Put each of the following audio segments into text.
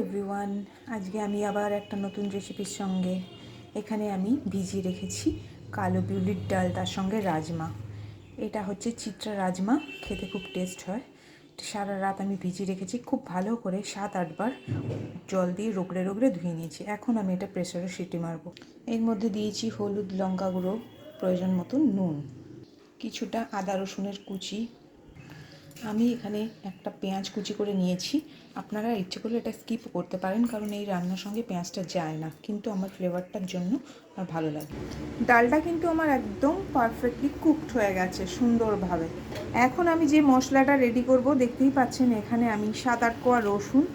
Everyone, আজকে আমি আবার একটা নতুন রেসিপির সঙ্গে। এখানে আমি ভিজিয়ে রেখেছি কালো বিউলির ডাল, তার সঙ্গে রাজমা। এটা হচ্ছে চিত্রা রাজমা, খেতে খুব টেস্ট হয়। সারা রাত আমি ভিজিয়ে রেখেছি, খুব ভালো করে 7-8 বার জল দিয়ে রগড়ে রগড়ে ধুয়ে নিয়েছি। এখন আমি এটা প্রেসারে সিটি মারবো। এর মধ্যে দিয়েছি হলুদ, লঙ্কা গুঁড়ো, প্রয়োজন মতো নুন, কিছুটা আদা রসুনের কুচি। আমি এখানে একটা পেঁয়াজ কুচি করে নিয়েছি। আপনারা ইচ্ছে করলে এটা স্কিপ করতে পারেন, কারণ এই রান্নার সঙ্গে পেঁয়াজটা যায় না, কিন্তু আমার ফ্লেভারটার জন্য আমার ভালো লাগে। ডালটা কিন্তু আমার একদম পারফেক্টলি কুকড হয়ে গেছে সুন্দরভাবে। এখন আমি যে মশলাটা রেডি করব, দেখতেই পাচ্ছেন এখানে আমি 7-8 কোয়া রসুন,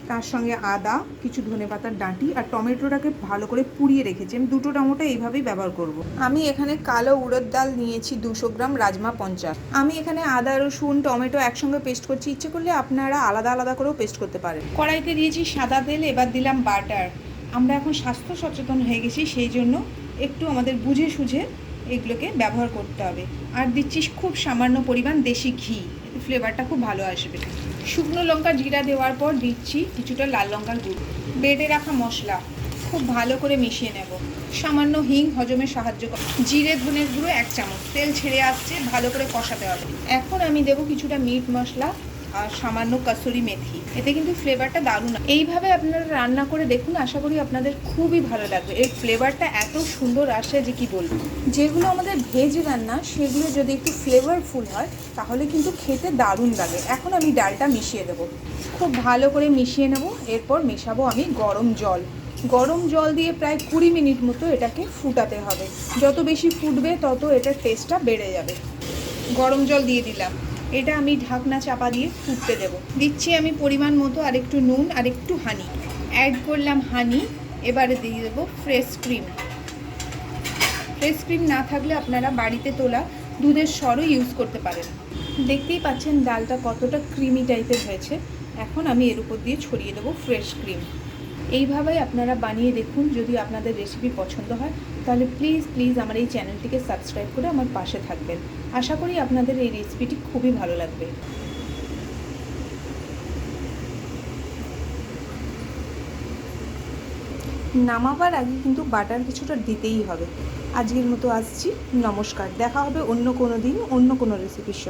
তার সঙ্গে আদা, কিছু ধনেপাতার ডাঁটি আর টমেটোটাকে ভালো করে পুড়িয়ে রেখেছি। আমি 2টো টমেটো এইভাবেই ব্যবহার করব। আমি এখানে কালো উড়দ ডাল নিয়েছি 200 গ্রাম, রাজমা 50। আমি এখানে আদা রসুন টমেটো একসঙ্গে পেস্ট করছি, ইচ্ছে করলে আপনারা আলাদা আলাদা করেও পেস্ট করতে পারেন। কড়াইতে দিয়েছি সাদা তেল, এবার দিলাম বাটার। আমরা এখন স্বাস্থ্য সচেতন হয়ে গেছি, সেই জন্য একটু আমাদের বুঝে সুঝে এগুলোকে ব্যবহার করতে হবে। আর দিচ্ছি খুব সামান্য পরিমাণ দেশি ঘি, এতে ফ্লেভারটা খুব ভালো আসবে। শুকনো লঙ্কা জিরা দেওয়ার পর দিচ্ছি কিছুটা লাল লঙ্কার গুঁড়ো, বেটে রাখা মশলা খুব ভালো করে মিশিয়ে নেব। সামান্য হিং হজমে সাহায্য করে, জিরে ধনের গুঁড়ো 1 চামচ, তেল ছেড়ে আসছে, ভালো করে কষাতে হবে। এখন আমি দেবো কিছুটা মিট মশলা আর সামান্য কাসুরি মেথি, এতে কিন্তু ফ্লেভারটা দারুণ। এইভাবে আপনারা রান্না করে দেখুন, আশা করি আপনাদের খুবই ভালো লাগবে। এর ফ্লেভারটা এত সুন্দর আসে যে কি বলবো। যেগুলো আমাদের ভেজ রান্না, সেগুলো যদি একটু ফ্লেভারফুল হয় তাহলে কিন্তু খেতে দারুণ লাগে। এখন আমি ডালটা মিশিয়ে দেবো, খুব ভালো করে মিশিয়ে নেব। এরপর মেশাবো আমি গরম জল। গরম জল দিয়ে প্রায় 20 মিনিট মতো এটাকে ফুটাতে হবে। যত বেশি ফুটবে তত এটার টেস্টটা বেড়ে যাবে। গরম জল দিয়ে দিলাম, এটা আমি ঢাকনা চাপা দিয়ে ফুটতে দেবো। দিচ্ছি আমি পরিমাণ মতো আর একটু নুন আর একটু হানি, অ্যাড করলাম হানি। এবারে দিয়ে দেবো ফ্রেশ ক্রিম। ফ্রেশ ক্রিম না থাকলে আপনারা বাড়িতে তোলা দুধের সরও ইউজ করতে পারেন। দেখতেই পাচ্ছেন ডালটা কতটা ক্রিমি টাইপের হয়েছে। এখন আমি এর উপর দিয়ে ছড়িয়ে দেবো ফ্রেশ ক্রিম। এইভাবেই আপনারা বানিয়ে দেখুন। যদি আপনাদের রেসিপি পছন্দ হয় তাহলে প্লিজ প্লিজ আমার এই চ্যানেলটিকে সাবস্ক্রাইব করে আমার পাশে থাকবেন। আশা করি আপনাদের এই রেসিপিটি খুবই ভালো লাগবে। নামাবার আগে কিন্তু বাটার কিছুটা দিতেই হবে। আজকের মতো আসছি, নমস্কার। দেখা হবে অন্য কোনো দিন অন্য কোনো রেসিপির সঙ্গে।